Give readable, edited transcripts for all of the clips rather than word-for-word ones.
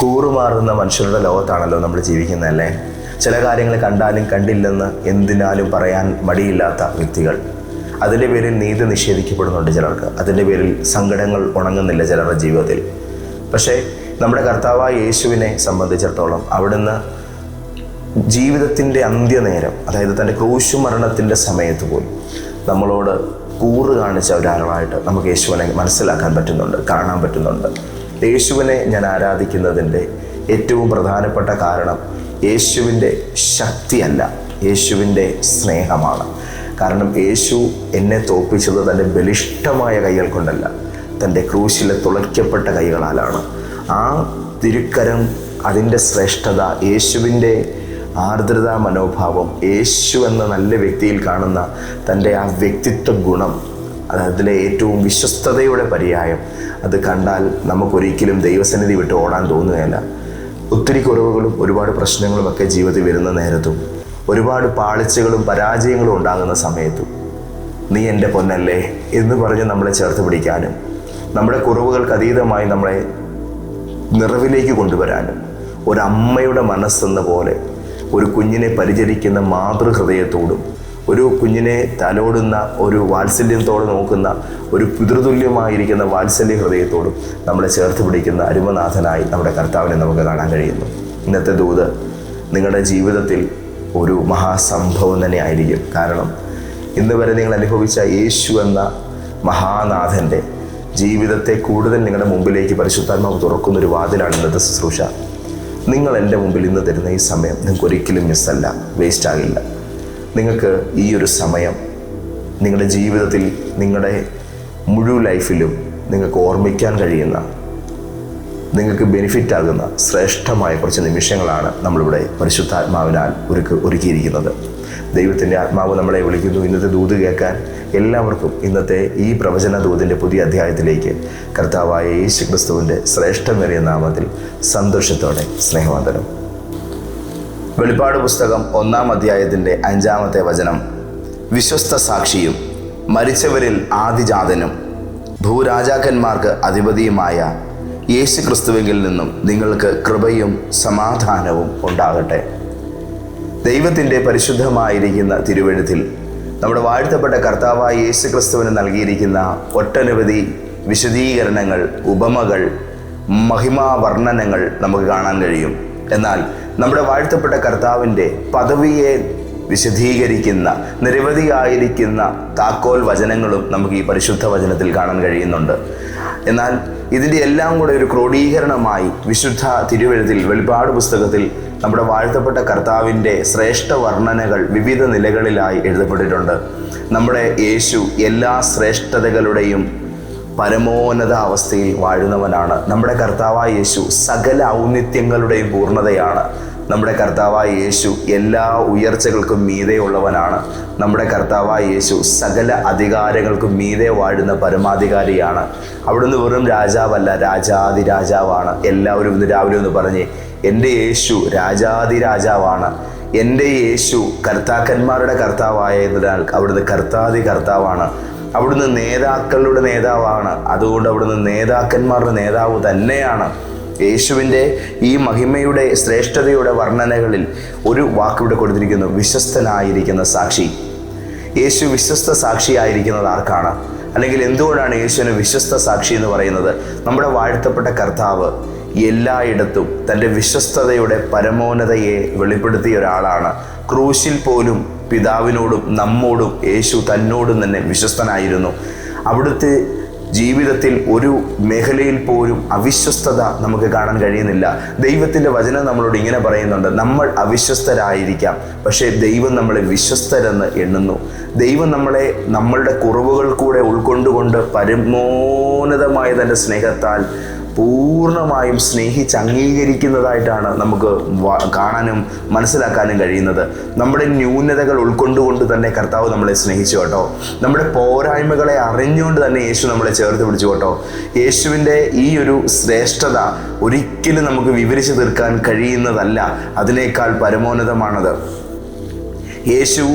കൂറുമാറുന്ന മനുഷ്യരുടെ ലോകത്താണല്ലോ നമ്മൾ ജീവിക്കുന്നതല്ലേ. ചില കാര്യങ്ങൾ കണ്ടാലും കണ്ടില്ലെന്ന് എന്തിനാലും പറയാൻ മടിയില്ലാത്ത വ്യക്തികൾ. അതിൻ്റെ പേരിൽ നീതി നിഷേധിക്കപ്പെടുന്നുണ്ട് ചിലർക്ക്. അതിൻ്റെ പേരിൽ സങ്കടങ്ങൾ ഉണങ്ങുന്നില്ല ചിലരുടെ ജീവിതത്തിൽ. പക്ഷേ നമ്മുടെ കർത്താവായ യേശുവിനെ സംബന്ധിച്ചിടത്തോളം അവിടുന്ന് ജീവിതത്തിൻ്റെ അന്ത്യനേരം, അതായത് തൻ്റെ ക്രൂശുമരണത്തിൻ്റെ സമയത്ത് പോലും നമ്മളോട് കൂറ് കാണിച്ച ഒരാളായിട്ട് നമുക്ക് യേശുവിനെ മനസ്സിലാക്കാൻ പറ്റുന്നുണ്ട്, കാണാൻ പറ്റുന്നുണ്ട്. യേശുവിനെ ഞാൻ ആരാധിക്കുന്നതിൻ്റെ ഏറ്റവും പ്രധാനപ്പെട്ട കാരണം യേശുവിൻ്റെ ശക്തിയല്ല, യേശുവിൻ്റെ സ്നേഹമാണ്. കാരണം യേശു എന്നെ തോൽപ്പിച്ചത് തൻ്റെ ബലിഷ്ഠമായ കൈകൾ കൊണ്ടല്ല, തൻ്റെ ക്രൂശിലെ തുളയ്ക്കപ്പെട്ട കൈകളാലാണ്. ആ തിരുക്കരം, അതിൻ്റെ ശ്രേഷ്ഠത, യേശുവിൻ്റെ ആർദ്രതാ മനോഭാവം, യേശു എന്ന നല്ല വ്യക്തിയിൽ കാണുന്ന തൻ്റെ ആ വ്യക്തിത്വ ഗുണം, അതിലെ ഏറ്റവും വിശ്വസ്തതയുടെ പര്യായം, അത് കണ്ടാൽ നമുക്കൊരിക്കലും ദൈവസന്നിധി വിട്ട് ഓടാൻ തോന്നുകയില്ല. ഒത്തിരി കുറവുകളും ഒരുപാട് പ്രശ്നങ്ങളുമൊക്കെ ജീവിതത്തിൽ വരുന്ന നേരത്തും ഒരുപാട് പാളിച്ചകളും പരാജയങ്ങളും ഉണ്ടാകുന്ന സമയത്തും നീ എൻ്റെ പൊന്നല്ലേ എന്ന് പറഞ്ഞ് നമ്മളെ ചേർത്ത് പിടിക്കാനും നമ്മുടെ കുറവുകൾക്ക് അതീതമായി നമ്മളെ നിറവിലേക്ക് കൊണ്ടുവരാനും ഒരമ്മയുടെ മനസ്സെന്ന പോലെ ഒരു കുഞ്ഞിനെ പരിചരിക്കുന്ന മാതൃഹൃദയത്തോടും ഒരു കുഞ്ഞിനെ തലോടുന്ന ഒരു വാത്സല്യത്തോടെ നോക്കുന്ന ഒരു പിതൃതുല്യമായിരിക്കുന്ന വാത്സല്യ ഹൃദയത്തോടും നമ്മളെ ചേർത്ത് പിടിക്കുന്ന അരുമനാഥനായി നമ്മുടെ കർത്താവിനെ നമുക്ക് കാണാൻ കഴിയുന്നു. ഇന്നത്തെ ദൂത് നിങ്ങളുടെ ജീവിതത്തിൽ ഒരു മഹാസംഭവം തന്നെ ആയിരിക്കും. കാരണം ഇന്ന് വരെ നിങ്ങൾ അനുഭവിച്ച യേശു എന്ന മഹാനാഥൻ്റെ ജീവിതത്തെ കൂടുതൽ നിങ്ങളുടെ മുമ്പിലേക്ക് പരിശുദ്ധാത്മാവ് തുറക്കുന്നൊരു വാതിലാണ് ഇന്നത്തെ ശുശ്രൂഷ. നിങ്ങൾ എൻ്റെ മുമ്പിൽ ഇന്ന് തരുന്ന ഈ സമയം നിങ്ങൾക്ക് ഒരിക്കലും മിസ്സല്ല, വേസ്റ്റ് ആകില്ല. നിങ്ങൾക്ക് ഈ ഒരു സമയം നിങ്ങളുടെ ജീവിതത്തിൽ, നിങ്ങളുടെ മുഴുവൻ ലൈഫിലും നിങ്ങൾക്ക് ഓർമ്മിക്കാൻ കഴിയുന്ന, നിങ്ങൾക്ക് ബെനിഫിറ്റ് ആകുന്ന ശ്രേഷ്ഠമായ കുറച്ച് നിമിഷങ്ങളാണ് നമ്മളിവിടെ പരിശുദ്ധാത്മാവിനാൽ ഒരുക്കിയിരിക്കുന്നത്. ദൈവത്തിൻ്റെ ആത്മാവ് നമ്മളെ വിളിക്കുന്നു ഇന്നത്തെ ദൂത് കേൾക്കാൻ. എല്ലാവർക്കും ഇന്നത്തെ ഈ പ്രവചന ദൂതിൻ്റെ പുതിയ അധ്യായത്തിലേക്ക് കർത്താവായ യേശു ക്രിസ്തുവിൻ്റെ ശ്രേഷ്ഠമേറിയ നാമത്തിൽ സന്തോഷത്തോടെ സ്നേഹവന്ദനം. വെളിപ്പാട് പുസ്തകം 1-ാം അധ്യായത്തിൻ്റെ 5-ാമത്തെ വചനം. വിശ്വസ്ത സാക്ഷിയും മരിച്ചവരിൽ ആദിജാതനും ഭൂരാജാക്കന്മാർക്ക് അധിപതിയുമായ യേശു ക്രിസ്തുവിൽ നിന്നും നിങ്ങൾക്ക് കൃപയും സമാധാനവും ഉണ്ടാകട്ടെ. ദൈവത്തിൻ്റെ പരിശുദ്ധമായിരിക്കുന്ന തിരുവെഴുത്തിൽ നമ്മുടെ വാഴ്ത്തപ്പെട്ട കർത്താവായ യേശു ക്രിസ്തുവിന് നൽകിയിരിക്കുന്ന ഒട്ടനവധി വിശദീകരണങ്ങൾ, ഉപമകൾ, മഹിമാവർണ്ണനങ്ങൾ നമുക്ക് കാണാൻ കഴിയും. എന്നാൽ നമ്മുടെ വാഴ്ത്തപ്പെട്ട കർത്താവിൻ്റെ പദവിയെ വിശദീകരിക്കുന്ന നിരവധിയായിരിക്കുന്ന താക്കോൽ വചനങ്ങളും നമുക്ക് ഈ പരിശുദ്ധ വചനത്തിൽ കാണാൻ കഴിയുന്നുണ്ട്. എന്നാൽ ഇതിൻ്റെ എല്ലാം കൂടെ ഒരു ക്രോഡീകരണമായി വിശുദ്ധ തിരുവെഴുത്തിൽ, വെളിപ്പാട് പുസ്തകത്തിൽ നമ്മുടെ വാഴ്ത്തപ്പെട്ട കർത്താവിൻ്റെ ശ്രേഷ്ഠ വർണ്ണനകൾ വിവിധ നിലകളിലായി എഴുതപ്പെട്ടിട്ടുണ്ട്. നമ്മുടെ യേശു എല്ലാ ശ്രേഷ്ഠതകളുടെയും പരമോന്നത അവസ്ഥയിൽ വാഴുന്നവനാണ്. നമ്മുടെ കർത്താവായ യേശു സകല ഔന്നിത്യങ്ങളുടെയും പൂർണ്ണതയാണ്. നമ്മുടെ കർത്താവായ യേശു എല്ലാ ഉയർച്ചകൾക്കും മീതെ ഉള്ളവനാണ്. നമ്മുടെ കർത്താവായ യേശു സകല അധികാരങ്ങൾക്കും മീതെ വാഴുന്ന പരമാധികാരിയാണ്. അവിടുന്ന് വെറും രാജാവല്ല, രാജാതിരാജാവാണ്. എല്ലാവരും ഇന്ന് രാവിലെ ഒന്ന് പറഞ്ഞേ, എൻ്റെ യേശു രാജാതിരാജാവാണ്. എൻ്റെ യേശു കർത്താക്കന്മാരുടെ കർത്താവായതിനാൽ അവിടുന്ന് കർത്താതി കർത്താവാണ്. അവിടുന്ന് നേതാക്കളുടെ നേതാവാണ്. അതുകൊണ്ട് അവിടുന്ന് നേതാക്കന്മാരുടെ നേതാവ് തന്നെയാണ്. യേശുവിൻ്റെ ഈ മഹിമയുടെ ശ്രേഷ്ഠതയുടെ വർണ്ണനകളിൽ ഒരു വാക്കിവിടെ കൊടുത്തിരിക്കുന്നു: വിശ്വസ്തനായിരിക്കുന്ന സാക്ഷി. യേശു വിശ്വസ്ത സാക്ഷിയായിരിക്കുന്നത് ആർക്കാണ്? അല്ലെങ്കിൽ എന്തുകൊണ്ടാണ് യേശുവിന് വിശ്വസ്ത സാക്ഷി എന്ന് പറയുന്നത്? നമ്മുടെ വാഴ്ത്തപ്പെട്ട കർത്താവ് എല്ലായിടത്തും തൻ്റെ വിശ്വസ്തതയുടെ പരമോന്നതയെ വെളിപ്പെടുത്തിയ ഒരാളാണ്. ക്രൂശിൽ പോലും പിതാവിനോടും നമ്മോടും യേശു തന്നോടും തന്നെ വിശ്വസ്തനായിരുന്നു. അവിടുത്തെ ജീവിതത്തിൽ ഒരു മേഖലയിൽ പോലും അവിശ്വസ്തത നമുക്ക് കാണാൻ കഴിയുന്നില്ല. ദൈവത്തിൻ്റെ വചനം നമ്മളോട് ഇങ്ങനെ പറയുന്നുണ്ട്: നമ്മൾ അവിശ്വസ്തരായിരിക്കാം, പക്ഷേ ദൈവം നമ്മളെ വിശ്വസ്തരെന്ന് എണ്ണുന്നു. ദൈവം നമ്മളെ നമ്മളുടെ കുറവുകൾ കൂടെ ഉൾക്കൊണ്ടുകൊണ്ട് പരമോന്നതമായ തൻ്റെ സ്നേഹത്താൽ പൂർണ്ണമായും സ്നേഹിച്ച് അംഗീകരിക്കുന്നതായിട്ടാണ് നമുക്ക് കാണാനും മനസ്സിലാക്കാനും കഴിയുന്നത്. നമ്മുടെ ന്യൂനതകൾ ഉൾക്കൊണ്ടുകൊണ്ട് തന്നെ കർത്താവ് നമ്മളെ സ്നേഹിച്ചു കേട്ടോ. നമ്മുടെ പോരായ്മകളെ അറിഞ്ഞുകൊണ്ട് തന്നെ യേശു നമ്മളെ ചേർത്ത് പിടിച്ചു കേട്ടോ. യേശുവിൻ്റെ ഈ ഒരു ശ്രേഷ്ഠത ഒരിക്കലും നമുക്ക് വിവരിച്ചു തീർക്കാൻ കഴിയുന്നതല്ല. അതിനേക്കാൾ പരമോന്നതമാണത്. യേശു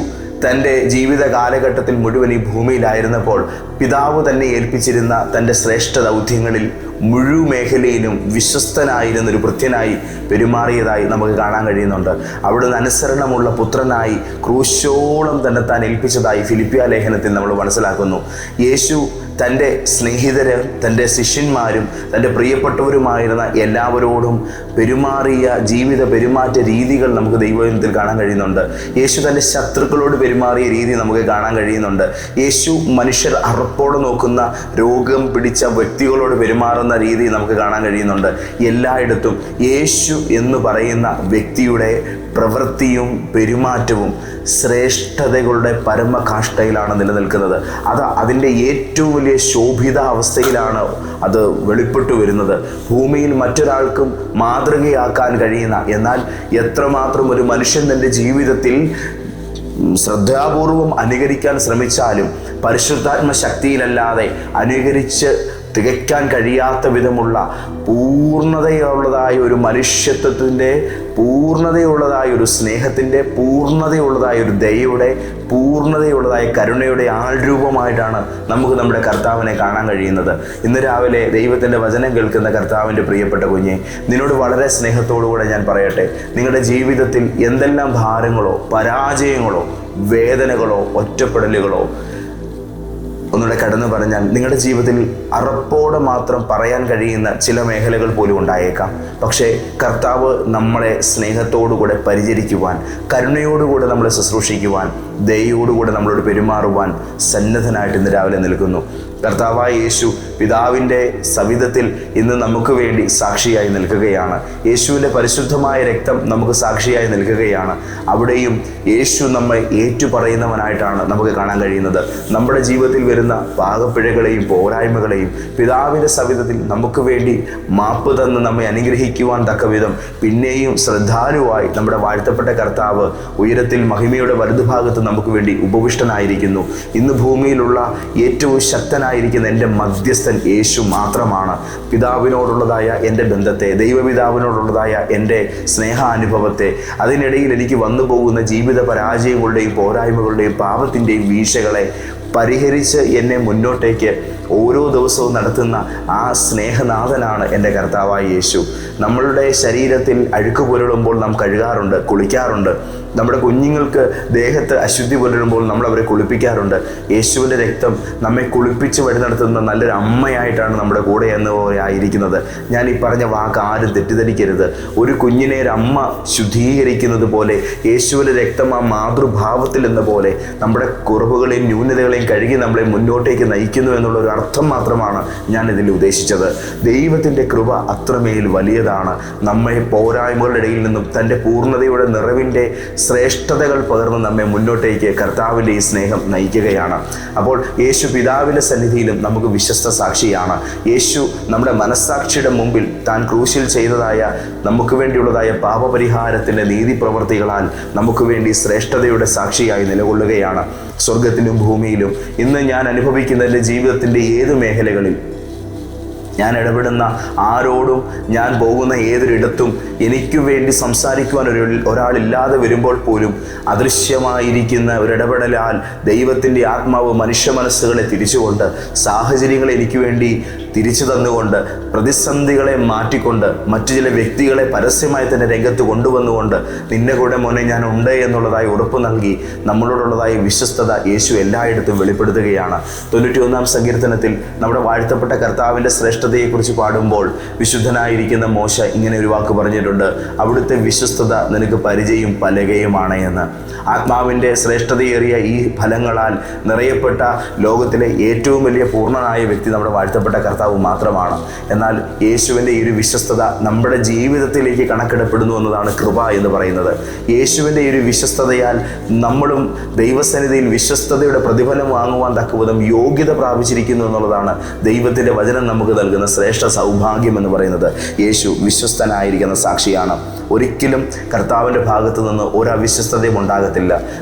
തൻ്റെ ജീവിത കാലഘട്ടത്തിൽ മുഴുവൻ ഈ ഭൂമിയിലായിരുന്നപ്പോൾ പിതാവ് തന്നെ ഏൽപ്പിച്ചിരുന്ന തൻ്റെ ശ്രേഷ്ഠ ദൗത്യങ്ങളിൽ മുഴുമേഖലയിലും വിശ്വസ്തനായിരുന്നൊരു ഭൃത്യനായി പെരുമാറിയതായി നമുക്ക് കാണാൻ കഴിയുന്നുണ്ട്. അവിടുന്ന് അനുസരണമുള്ള പുത്രനായി ക്രൂശോളം തന്നെ താൻ ഏൽപ്പിച്ചതായി ഫിലിപ്പിയ ലേഖനത്തിൽ നമ്മൾ മനസ്സിലാക്കുന്നു. യേശു തൻ്റെ സ്നേഹിതരും തൻ്റെ ശിഷ്യന്മാരും തൻ്റെ പ്രിയപ്പെട്ടവരുമായിരുന്ന എല്ലാവരോടും പെരുമാറിയ ജീവിത പെരുമാറ്റ രീതികൾ നമുക്ക് ദൈവത്തിൽ കാണാൻ കഴിയുന്നുണ്ട്. യേശു തൻ്റെ ശത്രുക്കളോട് പെരുമാറിയ രീതി നമുക്ക് കാണാൻ കഴിയുന്നുണ്ട്. യേശു മനുഷ്യർ അറപ്പോടെ നോക്കുന്ന രോഗം പിടിച്ച വ്യക്തികളോട് പെരുമാറുന്ന രീതി നമുക്ക് കാണാൻ കഴിയുന്നുണ്ട്. എല്ലായിടത്തും യേശു എന്ന് പറയുന്ന വ്യക്തിയുടെ പ്രവൃത്തിയും പെരുമാറ്റവും ശ്രേഷ്ഠതകളുടെ പരമകാഷ്ഠയിലാണ് നിലനിൽക്കുന്നത്. അതിൻ്റെ ഏറ്റവും വലിയ ശോഭിത അവസ്ഥയിലാണ് അത് വെളിപ്പെട്ടു വരുന്നത്. ഭൂമിയിൽ മറ്റൊരാൾക്കും മാതൃകയാക്കാൻ കഴിയുന്ന, എന്നാൽ എത്രമാത്രം ഒരു മനുഷ്യൻ തൻ്റെ ജീവിതത്തിൽ ശ്രദ്ധാപൂർവം അനുകരിക്കാൻ ശ്രമിച്ചാലും പരിശുദ്ധാത്മ ശക്തിയിലല്ലാതെ അനുകരിച്ച് തികയ്ക്കാൻ കഴിയാത്ത വിധമുള്ള പൂർണ്ണതയുള്ളതായ ഒരു മനുഷ്യത്വത്തിൻ്റെ, പൂർണ്ണതയുള്ളതായ ഒരു സ്നേഹത്തിൻ്റെ, പൂർണ്ണതയുള്ളതായ ഒരു ദയയുടെ, പൂർണ്ണതയുള്ളതായ കരുണയുടെ ആൾരൂപമായിട്ടാണ് നമുക്ക് നമ്മുടെ കർത്താവിനെ കാണാൻ കഴിയുന്നത്. ഇന്ന് രാവിലെ ദൈവത്തിൻ്റെ വചനം കേൾക്കുന്ന കർത്താവിൻ്റെ പ്രിയപ്പെട്ട കുഞ്ഞെ, നിന്നോട് വളരെ സ്നേഹത്തോടുകൂടെ ഞാൻ പറയട്ടെ, നിങ്ങളുടെ ജീവിതത്തിൽ എന്തെല്ലാം ഭാരങ്ങളോ പരാജയങ്ങളോ വേദനകളോ ഒറ്റപ്പെടലുകളോ ഒന്നുകൂടെ കടന്നു പറഞ്ഞാൽ നിങ്ങളുടെ ജീവിതത്തിൽ അറപ്പോടെ മാത്രം പറയാൻ കഴിയുന്ന ചില മേഖലകൾ പോലും ഉണ്ടായേക്കാം. പക്ഷേ കർത്താവ് നമ്മളെ സ്നേഹത്തോടുകൂടെ പരിചരിക്കുവാൻ, കരുണയോടുകൂടെ നമ്മളെ ശുശ്രൂഷിക്കുവാൻ, ദയയോടുകൂടെ നമ്മളോട് പെരുമാറുവാൻ സന്നദ്ധനായിട്ട് ഇന്ന് രാവിലെ നിൽക്കുന്നു. കർത്താവായ യേശു പിതാവിൻ്റെ സവിധത്തിൽ ഇന്ന് നമുക്ക് വേണ്ടി സാക്ഷിയായി നിൽക്കുകയാണ്. യേശുവിൻ്റെ പരിശുദ്ധമായ രക്തം നമുക്ക് സാക്ഷിയായി നിൽക്കുകയാണ്. അവിടെയും യേശു നമ്മെ ഏറ്റുപറയുന്നവനായിട്ടാണ് നമുക്ക് കാണാൻ കഴിയുന്നത്. നമ്മുടെ ജീവിതത്തിൽ വരുന്ന പാകപ്പിഴകളെയും പോരായ്മകളെയും പിതാവിൻ്റെ സവിധത്തിൽ നമുക്ക് വേണ്ടി മാപ്പ് തന്ന് നമ്മെ അനുഗ്രഹിക്കുവാൻ തക്കവിധം പിന്നെയും ശ്രദ്ധാലുവായി നമ്മുടെ വാഴ്ത്തപ്പെട്ട കർത്താവ് ഉയരത്തിൽ മഹിമയുടെ വലതുഭാഗത്ത് നമുക്ക് വേണ്ടി ഉപവിഷ്ടനായിരിക്കുന്നു. ഇന്ന് ഭൂമിയിലുള്ള ഏറ്റവും ശക്തനായിരിക്കുന്ന എൻ്റെ മധ്യസ്ഥൻ യേശു മാത്രമാണ്. പിതാവിനോടുള്ളതായ എൻ്റെ ബന്ധത്തെ, ദൈവപിതാവിനോടുള്ളതായ എൻ്റെ സ്നേഹാനുഭവത്തെ, അതിനിടയിൽ എനിക്ക് വന്നു പോകുന്ന ജീവിത പരാജയങ്ങളുടെയും പോരായ്മകളുടെയും പാപത്തിൻ്റെയും വീഴ്ചകളെ പരിഹരിച്ച് എന്നെ മുന്നോട്ടേക്ക് ഓരോ ദിവസവും നടത്തുന്ന ആ സ്നേഹനാഥനാണ് എൻ്റെ കർത്താവായ യേശു. നമ്മളുടെ ശരീരത്തിൽ അഴുക്ക് പുരളുമ്പോൾ നാം കഴുകാറുണ്ട്, കുളിക്കാറുണ്ട്. നമ്മുടെ കുഞ്ഞുങ്ങൾക്ക് ദേഹത്ത് അശുദ്ധി പുരളുമ്പോൾ നമ്മൾ അവരെ കുളിപ്പിക്കാറുണ്ട്. യേശുവിൻ്റെ രക്തം നമ്മെ കുളിപ്പിച്ച് വഴി നടത്തുന്ന നല്ലൊരു അമ്മയായിട്ടാണ് നമ്മുടെ കൂടെ എന്ന് പോലെ ആയിരിക്കുന്നത്. ഞാൻ ഈ പറഞ്ഞ വാക്ക് ആരും തെറ്റിദ്ധരിക്കരുത്. ഒരു കുഞ്ഞിനെ ഒരു അമ്മ ശുദ്ധീകരിക്കുന്നത് പോലെ യേശുവിൻ്റെ രക്തം ആ മാതൃഭാവത്തിൽ എന്ന പോലെ നമ്മുടെ കുറവുകളെയും ന്യൂനതകളെയും കഴുകി നമ്മളെ മുന്നോട്ടേക്ക് നയിക്കുന്നു എന്നുള്ള ഒരു അർത്ഥം മാത്രമാണ് ഞാൻ ഇതിൽ ഉദ്ദേശിച്ചത്. ദൈവത്തിൻ്റെ കൃപ അത്രമേൽ വലിയതാണ്. നമ്മെ പോരായ്മകളുടെ ഇടയിൽ നിന്നും തൻ്റെ പൂർണ്ണതയുടെ നിറവിൻ്റെ ശ്രേഷ്ഠതകൾ പകർന്ന് നമ്മെ മുന്നോട്ടേക്ക് കർത്താവിൻ്റെ ഈ സ്നേഹം നയിക്കുകയാണ്. അപ്പോൾ യേശു പിതാവിൻ്റെ സന്നിധിയിലും നമുക്ക് വിശ്വസ്ത സാക്ഷിയാണ്. യേശു നമ്മുടെ മനസ്സാക്ഷിയുടെ മുമ്പിൽ താൻ ക്രൂശിൽ ചെയ്തതായ നമുക്ക് വേണ്ടിയുള്ളതായ പാപപരിഹാരത്തിൻ്റെ നീതി പ്രവർത്തികളാൽ നമുക്ക് വേണ്ടി ശ്രേഷ്ഠതയുടെ സാക്ഷിയായി നിലകൊള്ളുകയാണ്. സ്വർഗത്തിലും ഭൂമിയിലും ഇന്ന് ഞാൻ അനുഭവിക്കുന്ന എൻ്റെ ജീവിതത്തിൻ്റെ ഏത് മേഖലകളിൽ ഞാൻ ഇടപെടുന്ന ആരോടും, ഞാൻ പോകുന്ന ഏതൊരിടത്തും എനിക്ക് വേണ്ടി സംസാരിക്കുവാൻ ഒരാളില്ലാതെ വരുമ്പോൾ പോലും അദൃശ്യമായിരിക്കുന്ന ഒരിടപെടലാൽ ദൈവത്തിൻ്റെ ആത്മാവ് മനുഷ്യ മനസ്സുകളെ തിരിച്ചുകൊണ്ട്, സാഹചര്യങ്ങളെ എനിക്ക് വേണ്ടി തിരിച്ചു തന്നുകൊണ്ട്, പ്രതിസന്ധികളെ മാറ്റിക്കൊണ്ട്, മറ്റു ചില വ്യക്തികളെ പരസ്യമായി തന്നെ രംഗത്ത് കൊണ്ടുവന്നുകൊണ്ട് നിന്റെ കൂടെ മോനെ ഞാൻ ഉണ്ട് എന്നുള്ളതായി ഉറപ്പ് നൽകി നമ്മളോടുള്ളതായ വിശ്വസ്തത യേശു എല്ലായിടത്തും വെളിപ്പെടുത്തുകയാണ്. 91-ാം സങ്കീർത്തനത്തിൽ നമ്മുടെ വാഴ്ത്തപ്പെട്ട കർത്താവിൻ്റെ ശ്രേഷ്ഠതയെക്കുറിച്ച് പാടുമ്പോൾ വിശുദ്ധനായിരിക്കുന്ന മോശ ഇങ്ങനെ ഒരു വാക്ക് പറഞ്ഞിട്ടുണ്ട്: അവിടുത്തെ വിശ്വസ്തത നിനക്ക് പരിചയം പലകയുമാണ് എന്ന്. ആത്മാവിൻ്റെ ശ്രേഷ്ഠതയേറിയ ഈ ഫലങ്ങളാൽ നിറയപ്പെട്ട ലോകത്തിലെ ഏറ്റവും വലിയ പൂർണ്ണനായ വ്യക്തി നമ്മുടെ വാഴ്ത്തപ്പെട്ട കർത്താവ് മാത്രമാണ്. എന്നാൽ യേശുവിൻ്റെ ഈ ഒരു വിശ്വസ്തത നമ്മുടെ ജീവിതത്തിലേക്ക് കണക്കിടപ്പെടുന്നു എന്നതാണ് കൃപ എന്ന് പറയുന്നത്. യേശുവിൻ്റെ ഈ ഒരു വിശ്വസ്തതയാൽ നമ്മളും ദൈവസന്നിധിയിൽ വിശ്വസ്തതയുടെ പ്രതിഫലം വാങ്ങുവാൻ തക്കവിധം യോഗ്യത പ്രാപിച്ചിരിക്കുന്നു എന്നുള്ളതാണ് ദൈവത്തിൻ്റെ വചനം നമുക്ക് നൽകുന്ന ശ്രേഷ്ഠ സൗഭാഗ്യം എന്ന് പറയുന്നത്. യേശു വിശ്വസ്തനായിരിക്കുന്ന സാക്ഷിയാണ്. ഒരിക്കലും കർത്താവിൻ്റെ ഭാഗത്തു നിന്ന് ഒരു അവിശ്വസ്തതയും ഉണ്ടാകത്തില്ല.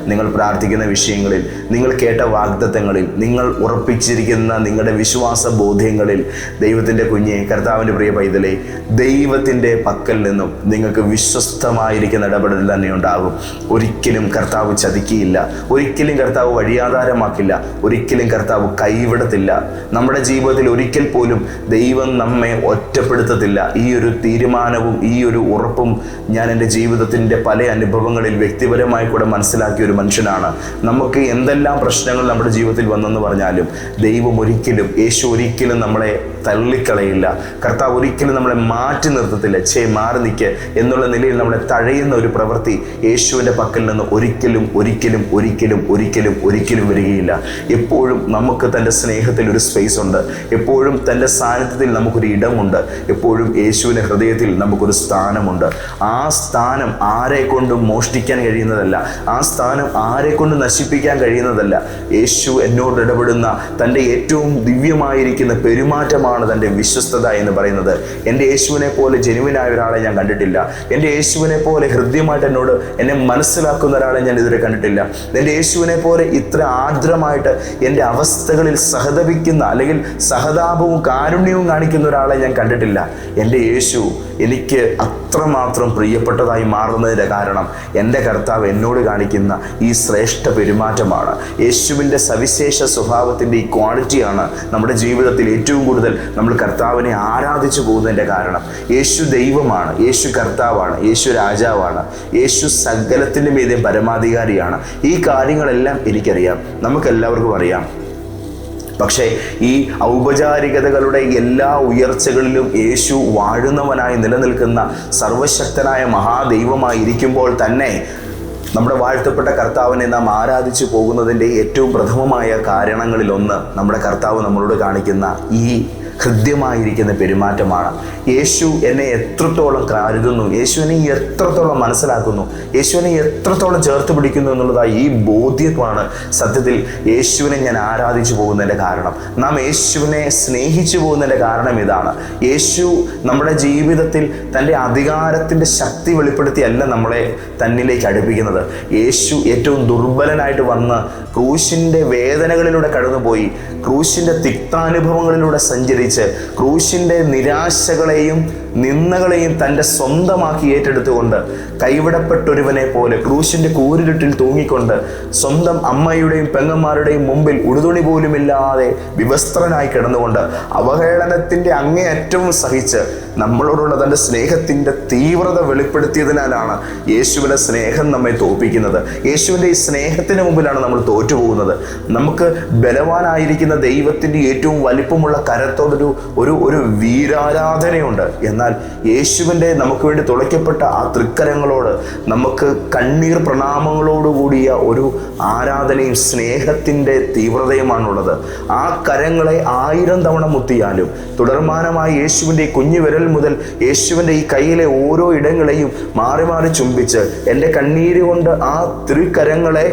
നിങ്ങൾ പ്രാർത്ഥിക്കുന്ന വിഷയങ്ങളിൽ, നിങ്ങൾ കേട്ട വാഗ്ദത്തങ്ങളിൽ, നിങ്ങൾ ഉറപ്പിച്ചിരിക്കുന്ന നിങ്ങളുടെ വിശ്വാസ ബോധ്യങ്ങളിൽ, ദൈവത്തിൻ്റെ കുഞ്ഞെ, കർത്താവിൻ്റെ പ്രിയ പൈതലേ, ദൈവത്തിൻ്റെ പക്കൽ നിന്നും നിങ്ങൾക്ക് വിശ്വസ്തമായിരിക്കുന്ന ഇടപെടൽ തന്നെ ഉണ്ടാകും. ഒരിക്കലും കർത്താവ് ചതിക്കിയില്ല, ഒരിക്കലും കർത്താവ് വഴിയാധാരമാക്കില്ല, ഒരിക്കലും കർത്താവ് കൈവിടത്തില്ല. നമ്മുടെ ജീവിതത്തിൽ ഒരിക്കൽ പോലും ദൈവം നമ്മെ ഒറ്റപ്പെടുത്തത്തില്ല. ഈ ഒരു തീരുമാനവും ഈ ഒരു ഉറപ്പും ഞാൻ എൻ്റെ ജീവിതത്തിൻ്റെ പല അനുഭവങ്ങളിൽ വ്യക്തിപരമായി കൂടെ മനസ്സിലാക്കിയ ഒരു മനുഷ്യനാണ്. നമുക്ക് എന്തെല്ലാം പ്രശ്നങ്ങൾ നമ്മുടെ ജീവിതത്തിൽ വന്നെന്ന് പറഞ്ഞാലും ദൈവം ഒരിക്കലും, യേശു ഒരിക്കലും നമ്മളെ തള്ളിക്കളയില്ല. കർത്താവ് ഒരിക്കലും നമ്മളെ മാറ്റി നിർത്തത്തില്ല. മാറി നിൽക്കുക എന്നുള്ള നിലയിൽ നമ്മളെ തഴയുന്ന ഒരു പ്രവൃത്തി യേശുവിൻ്റെ പക്കൽ നിന്ന് ഒരിക്കലും ഒരിക്കലും ഒരിക്കലും ഒരിക്കലും ഒരിക്കലും വരികയില്ല. എപ്പോഴും നമുക്ക് തൻ്റെ സ്നേഹത്തിൽ ഒരു സ്പേസ് ഉണ്ട്. എപ്പോഴും തൻ്റെ സാന്നിധ്യത്തിൽ നമുക്കൊരു ഇടമുണ്ട്. എപ്പോഴും യേശുവിൻ്റെ ഹൃദയത്തിൽ നമുക്കൊരു സ്ഥാനമുണ്ട്. ആ സ്ഥാനം ആരെ കൊണ്ടും മോഷ്ടിക്കാൻ കഴിയുന്നതല്ല. ആ സ്ഥാനം ആരെ കൊണ്ട് നശിപ്പിക്കാൻ കഴിയുന്നതല്ല. യേശു എന്നോട് ഇടപെടുന്ന തൻ്റെ ഏറ്റവും ദിവ്യമായിരിക്കുന്ന പെരുമാറ്റമാണ് തൻ്റെ വിശ്വസ്തത എന്ന് പറയുന്നത്. എൻ്റെ യേശുവിനെ പോലെ ജെനുവിനായ ഒരാളെ ഞാൻ കണ്ടിട്ടില്ല. എൻ്റെ യേശുവിനെ പോലെ ഹൃദ്യമായിട്ട് എന്നെ മനസ്സിലാക്കുന്ന ഒരാളെ ഞാൻ ഇതുവരെ കണ്ടിട്ടില്ല. എൻ്റെ യേശുവിനെ പോലെ ഇത്ര ആർദ്രമായിട്ട് എൻ്റെ അവസ്ഥകളിൽ സഹതപിക്കുന്ന, അല്ലെങ്കിൽ സഹതാപവും കാരുണ്യവും കാണിക്കുന്ന ഒരാളെ ഞാൻ കണ്ടിട്ടില്ല. എൻ്റെ യേശു എനിക്ക് അത്രമാത്രം പ്രിയപ്പെട്ടതായി മാറുന്നതിൻ്റെ കാരണം എൻ്റെ കർത്താവ് എന്നോട് കാണിക്കുന്ന ഈ ശ്രേഷ്ഠ പെരുമാറ്റമാണ്. യേശുവിൻ്റെ സവിശേഷ സ്വഭാവത്തിൻ്റെ ഈ ക്വാളിറ്റിയാണ് നമ്മുടെ ജീവിതത്തിൽ ഏറ്റവും കൂടുതൽ നമ്മൾ കർത്താവിനെ ആരാധിച്ചു പോകുന്നതിൻ്റെ കാരണം. യേശു ദൈവമാണ്, യേശു കർത്താവാണ്, യേശു രാജാവാണ്, യേശു സകലത്തിൻ്റെ മീതെ പരമാധികാരിയാണ്. ഈ കാര്യങ്ങളെല്ലാം എനിക്കറിയാം, നമുക്കെല്ലാവർക്കും അറിയാം. പക്ഷേ ഈ ഔപചാരികതകളുടെ എല്ലാ ഉയർച്ചകളിലും യേശു വാഴുന്നവനായി നിലനിൽക്കുന്ന സർവശക്തനായ മഹാദൈവമായിരിക്കുമ്പോൾ തന്നെ നമ്മുടെ വാഴ്ത്തപ്പെട്ട കർത്താവിനെ നാം ആരാധിച്ചു പോകുന്നതിൻ്റെ ഏറ്റവും പ്രഥമമായ കാരണങ്ങളിലൊന്ന് നമ്മുടെ കർത്താവ് നമ്മളോട് കാണിക്കുന്ന ഈ ഹൃദ്യമായിരിക്കുന്ന പെരുമാറ്റമാണ്. യേശു എന്നെ എത്രത്തോളം കരുതുന്നു, യേശുവിനെ എത്രത്തോളം മനസ്സിലാക്കുന്നു, യേശുവിനെ എത്രത്തോളം ചേർത്ത് പിടിക്കുന്നു എന്നുള്ളതായി ഈ ബോധ്യമാണ് സത്യത്തിൽ യേശുവിനെ ഞാൻ ആരാധിച്ചു പോകുന്നതിൻ്റെ കാരണം. നാം യേശുവിനെ സ്നേഹിച്ചു പോകുന്നതിൻ്റെ കാരണം ഇതാണ്. യേശു നമ്മുടെ ജീവിതത്തിൽ തൻ്റെ അധികാരത്തിൻ്റെ ശക്തി വെളിപ്പെടുത്തിയല്ല നമ്മളെ തന്നിലേക്ക് അടുപ്പിക്കുന്നത്. യേശു ഏറ്റവും ദുർബലനായിട്ട് വന്ന് ക്രൂശിൻ്റെ വേദനകളിലൂടെ കടന്നുപോയി, ക്രൂശിൻ്റെ തിക്താനുഭവങ്ങളിലൂടെ സഞ്ചരിച്ച്, ക്രൂശിൻ്റെ നിരാശകളെയും നിന്ദകളെയും തൻ്റെ സ്വന്തമാക്കി ഏറ്റെടുത്തുകൊണ്ട്, കൈവിടപ്പെട്ടൊരുവനെ പോലെ ക്രൂശിൻ്റെ കൂരിരുട്ടിൽ തൂങ്ങിക്കൊണ്ട്, സ്വന്തം അമ്മയുടെയും പെങ്ങന്മാരുടെയും മുമ്പിൽ ഉടുതുണി പോലുമില്ലാതെ വിവസ്ത്രനായി കിടന്നുകൊണ്ട്, അവഹേളനത്തിൻ്റെ അങ്ങേയറ്റവും സഹിച്ച് നമ്മളോടുള്ള തൻ്റെ സ്നേഹത്തിൻ്റെ തീവ്രത വെളിപ്പെടുത്തിയതിനാലാണ് യേശുവിൻ്റെ സ്നേഹം നമ്മെ തോൽപ്പിക്കുന്നത്. യേശുവിൻ്റെ ഈ സ്നേഹത്തിന് മുമ്പിലാണ് നമ്മൾ തോറ്റുപോകുന്നത്. നമുക്ക് ബലവാനായിരിക്കുന്ന ദൈവത്തിൻ്റെ ഏറ്റവും വലിപ്പമുള്ള കരത്തോടൊരു ഒരു വീരാരാധനയുണ്ട്. എന്നാൽ യേശുവിൻ്റെ നമുക്ക് വേണ്ടി തുളയ്ക്കപ്പെട്ട ആ തൃക്കരങ്ങളോട് നമുക്ക് കണ്ണീർ പ്രണാമങ്ങളോടുകൂടിയ ഒരു ആരാധനയും സ്നേഹത്തിൻ്റെ തീവ്രതയുമാണുള്ളത്. ആ കരങ്ങളെ 1000 തവണ മുത്തിയാലും തുടർമാനമായി യേശുവിൻ്റെ ഈ കുഞ്ഞു വിരൽ മുതൽ യേശുവിൻ്റെ ഈ കയ്യിലെ ഓരോ ഇടങ്ങളെയും മാറി മാറി ചുംബിച്ച് എൻ്റെ കണ്ണീര് കൊണ്ട് ആ തൃക്കരങ്ങളെ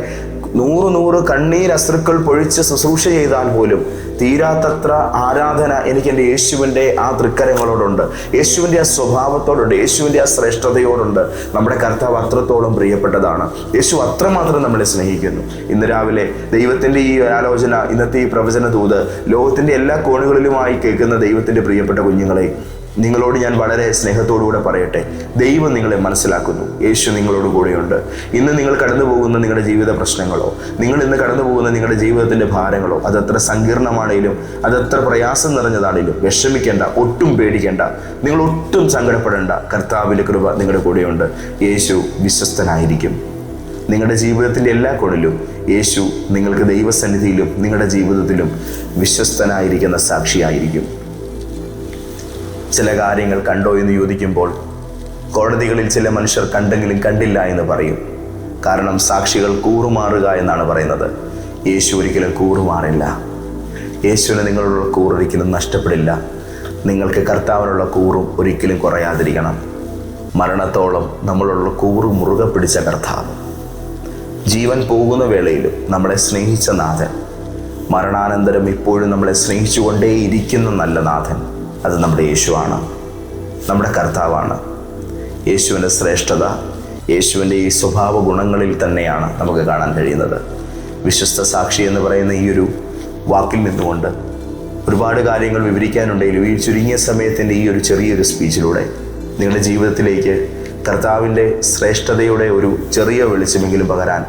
100 കണ്ണീരശ്രുക്കൾ പൊഴിച്ച് ശുശ്രൂഷ ചെയ്താൽ പോലും തീരാത്തത്ര ആരാധന എനിക്ക് എൻ്റെ യേശുവിൻ്റെ ആ തൃക്കരങ്ങളോടുണ്ട്, യേശുവിൻ്റെ ആ സ്വഭാവത്തോടുണ്ട്, യേശുവിൻ്റെ ആ ശ്രേഷ്ഠതയോടുണ്ട്. നമ്മുടെ കർത്താവ് അത്രത്തോളം പ്രിയപ്പെട്ടതാണ്. യേശു അത്രമാത്രം നമ്മളെ സ്നേഹിക്കുന്നു. ഇന്ന് രാവിലെ ദൈവത്തിൻ്റെ ഈ ആലോചന, ഇന്നത്തെ ഈ പ്രവചന ദൂത് ലോകത്തിൻ്റെ എല്ലാ കോണുകളിലുമായി കേൾക്കുന്ന ദൈവത്തിൻ്റെ പ്രിയപ്പെട്ട കുഞ്ഞുങ്ങളെ, നിങ്ങളോട് ഞാൻ വളരെ സ്നേഹത്തോടുകൂടെ പറയട്ടെ, ദൈവം നിങ്ങളെ മനസ്സിലാക്കുന്നു. യേശു നിങ്ങളോട് കൂടെയുണ്ട്. ഇന്ന് നിങ്ങൾ കടന്നു പോകുന്ന നിങ്ങളുടെ ജീവിത പ്രശ്നങ്ങളോ, നിങ്ങൾ ഇന്ന് കടന്നു പോകുന്ന നിങ്ങളുടെ ജീവിതത്തിൻ്റെ ഭാരങ്ങളോ, അതെത്ര സങ്കീർണമാണേലും അതെത്ര പ്രയാസം നിറഞ്ഞതാണേലും വിഷമിക്കേണ്ട, ഒട്ടും പേടിക്കേണ്ട, നിങ്ങൾ ഒട്ടും സങ്കടപ്പെടേണ്ട. കർത്താവിൻ്റെ കൃപ നിങ്ങളുടെ കൂടെയുണ്ട്. യേശു വിശ്വസ്തനായിരിക്കും. നിങ്ങളുടെ ജീവിതത്തിൻ്റെ എല്ലാ കോണിലും യേശു നിങ്ങൾക്ക് ദൈവസന്നിധിയിലും നിങ്ങളുടെ ജീവിതത്തിലും വിശ്വസ്തനായിരിക്കുന്ന സാക്ഷിയായിരിക്കും. ചില കാര്യങ്ങൾ കണ്ടോ എന്ന് ചോദിക്കുമ്പോൾ കോടതികളിൽ ചില മനുഷ്യർ കണ്ടെങ്കിലും കണ്ടില്ല എന്ന് പറയും. കാരണം സാക്ഷികൾ കൂറുമാറുക എന്നാണ് പറയുന്നത്. യേശു ഒരിക്കലും കൂറുമാറില്ല. യേശുവിന് നിങ്ങളുള്ള കൂറൊരിക്കലും നഷ്ടപ്പെടില്ല. നിങ്ങൾക്ക് കർത്താവിനുള്ള കൂറും ഒരിക്കലും കുറയാതിരിക്കണം. മരണത്തോളം നമ്മളുള്ള കൂറ് മുറുകെ പിടിച്ച കർത്താവ്, ജീവൻ പോകുന്ന വേളയിലും നമ്മളെ സ്നേഹിച്ച നാഥൻ, മരണാനന്തരം ഇപ്പോഴും നമ്മളെ സ്നേഹിച്ചുകൊണ്ടേയിരിക്കുന്ന നല്ല നാഥൻ, അത് നമ്മുടെ യേശുവാണ്, നമ്മുടെ കർത്താവാണ്. യേശുവിൻ്റെ ശ്രേഷ്ഠത യേശുവിൻ്റെ ഈ സ്വഭാവ ഗുണങ്ങളിൽ തന്നെയാണ് നമുക്ക് കാണാൻ കഴിയുന്നത്. വിശ്വസ്ത സാക്ഷി എന്ന് പറയുന്ന ഈ ഒരു വാക്കിൽ നിന്നുകൊണ്ട് ഒരുപാട് കാര്യങ്ങൾ വിവരിക്കാനുണ്ടെങ്കിലും ഈ ചുരുങ്ങിയ സമയത്തിൻ്റെ ഈ ഒരു ചെറിയൊരു സ്പീച്ചിലൂടെ നിങ്ങളുടെ ജീവിതത്തിലേക്ക് കർത്താവിൻ്റെ ശ്രേഷ്ഠതയുടെ ഒരു ചെറിയ വെളിച്ചമെങ്കിലും പകരാൻ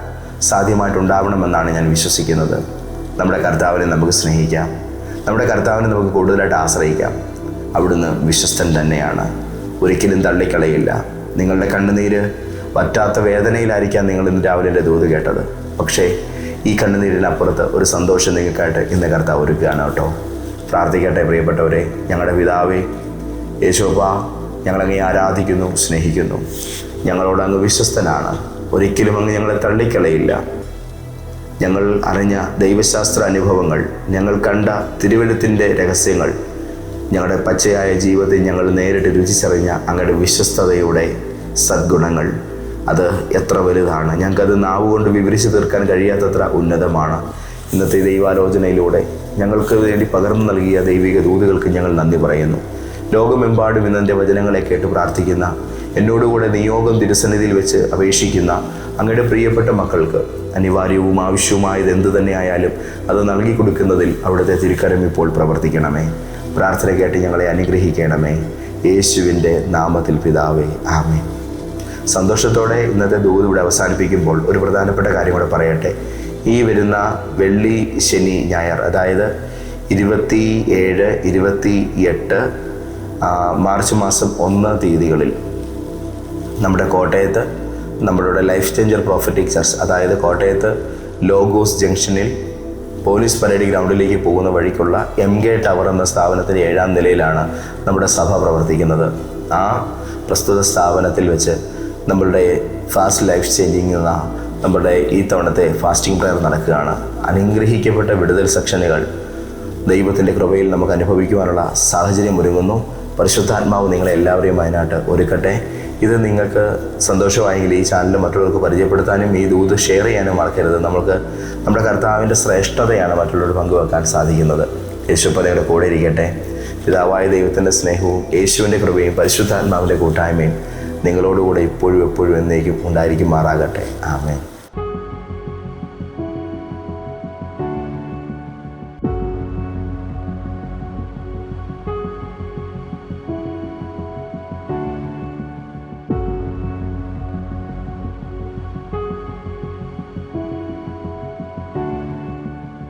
സാധ്യമായിട്ടുണ്ടാവണമെന്നാണ് ഞാൻ വിശ്വസിക്കുന്നത്. നമ്മുടെ കർത്താവിനെ നമുക്ക് സ്നേഹിക്കാം, നമ്മുടെ കർത്താവിനെ നമുക്ക് കൂടുതലായിട്ട് ആശ്രയിക്കാം. അവിടുന്ന് വിശ്വസ്തൻ തന്നെയാണ്, ഒരിക്കലും തള്ളിക്കളയില്ല. നിങ്ങളുടെ കണ്ണുനീര് വറ്റാത്ത വേദനയിലായിരിക്കാം നിങ്ങൾ ഇന്ന് രാവിലെ എൻ്റെ ദൂത് കേട്ടത്. പക്ഷേ ഈ കണ്ണുനീരിനപ്പുറത്ത് ഒരു സന്തോഷം നിങ്ങൾക്കായിട്ട് ഇന്ന് കർത്താവ് ഒരുക്കുകയാണ് കേട്ടോ. പ്രാർത്ഥിക്കട്ടെ പ്രിയപ്പെട്ടവരെ. ഞങ്ങളുടെ പിതാവേ, യേശോപ്പാ, ഞങ്ങളങ്ങേ ആരാധിക്കുന്നു, സ്നേഹിക്കുന്നു. ഞങ്ങളോട് അങ്ങ് വിശ്വസ്തനാണ്, ഒരിക്കലും അങ്ങ് ഞങ്ങളെ തള്ളിക്കളയില്ല. ഞങ്ങൾ അറിഞ്ഞ ദൈവശാസ്ത്ര അനുഭവങ്ങൾ, ഞങ്ങൾ കണ്ട തിരുവെഴുത്തിൻ്റെ രഹസ്യങ്ങൾ, ഞങ്ങളുടെ പച്ചയായ ജീവിതത്തിൽ ഞങ്ങൾ നേരിട്ട് രുചിച്ചറിഞ്ഞ അങ്ങയുടെ വിശ്വസ്തതയുടെ സദ്ഗുണങ്ങൾ, അത് എത്ര വലുതാണ്. ഞങ്ങൾക്കത് നാവുകൊണ്ട് വിവരിച്ച് തീർക്കാൻ കഴിയാത്തത്ര ഉന്നതമാണ്. ഇന്നത്തെ ദൈവാലോചനയിലൂടെ ഞങ്ങൾക്ക് വേണ്ടി പകർന്നു നൽകിയ ദൈവിക ദൂതുകൾക്ക് ഞങ്ങൾ നന്ദി പറയുന്നു. ലോകമെമ്പാടും ഇന്നെൻ്റെ വചനങ്ങളെ കേട്ട് പ്രാർത്ഥിക്കുന്ന, എന്നോടുകൂടെ നിയോഗം തിരുസന്നിധിയിൽ വെച്ച് അപേക്ഷിക്കുന്ന അങ്ങയുടെ പ്രിയപ്പെട്ട മക്കൾക്ക് അനിവാര്യവും ആവശ്യവുമായത് എന്തു തന്നെയായാലും അത് നൽകി കൊടുക്കുന്നതിൽ അവിടുത്തെ തിരുക്കരം ഇപ്പോൾ പ്രവർത്തിക്കണമേ. പ്രാർത്ഥന കേട്ട് ഞങ്ങളെ അനുഗ്രഹിക്കണമേ. യേശുവിൻ്റെ നാമത്തിൽ പിതാവേ, ആമേൻ. സന്തോഷത്തോടെ ഇന്നത്തെ ദൂത് ഇവിടെ അവസാനിപ്പിക്കുമ്പോൾ ഒരു പ്രധാനപ്പെട്ട കാര്യം കൂടെ പറയട്ടെ. ഈ വരുന്ന വെള്ളി, ശനി, ഞായർ, അതായത് 27, 28 മാർച്ച് മാസം 1 തീയതികളിൽ നമ്മുടെ കോട്ടയത്ത് നമ്മളുടെ ലൈഫ് ചേഞ്ചർ പ്രോഫറ്റിക് ചർച്ച്, അതായത് കോട്ടയത്ത് ലോഗോസ് ജംഗ്ഷനിൽ പോലീസ് പരേഡ് ഗ്രൗണ്ടിലേക്ക് പോകുന്ന വഴിക്കുള്ള MK ടവർ എന്ന സ്ഥാപനത്തിൻ്റെ 7ാം നിലയിലാണ് നമ്മുടെ സഭ പ്രവർത്തിക്കുന്നത്. ആ പ്രസ്തുത സ്ഥാപനത്തിൽ വെച്ച് നമ്മളുടെ ഫാസ്റ്റ് ലൈഫ് ചേഞ്ചിങ് എന്ന നമ്മുടെ ഈ തവണത്തെ ഫാസ്റ്റിംഗ് പ്രയർ നടക്കുകയാണ്. അനുഗ്രഹിക്കപ്പെട്ട വിടുതൽ സെക്ഷനുകൾ ദൈവത്തിൻ്റെ കൃപയിൽ നമുക്ക് അനുഭവിക്കുവാനുള്ള സാഹചര്യം ഒരുങ്ങുന്നു. പരിശുദ്ധാത്മാവ് നിങ്ങളെ എല്ലാവരെയും അതിനായിട്ട് ഒരുക്കട്ടെ. ഇത് നിങ്ങൾക്ക് സന്തോഷമായെങ്കിൽ ഈ ചാനൽ മറ്റുള്ളവർക്ക് പരിചയപ്പെടുത്താനും ഈ ദൂത് ഷെയർ ചെയ്യാനും മറക്കരുത്. നമുക്ക് നമ്മുടെ കർത്താവിൻ്റെ ശ്രേഷ്ഠതയാണ് മറ്റുള്ളവർ പങ്കുവെക്കാൻ സാധിക്കുന്നത്. യേശുപ്പ നിങ്ങളുടെ കൂടെ ഇരിക്കട്ടെ. പിതാവായ ദൈവത്തിൻ്റെ സ്നേഹവും യേശുവിൻ്റെ കൃപയും പരിശുദ്ധാത്മാവിൻ്റെ കൂട്ടായ്മയും നിങ്ങളോടുകൂടെ ഇപ്പോഴും എപ്പോഴും എന്നേക്കും ഉണ്ടായിരിക്കുമാറാകട്ടെ. ആമേൻ.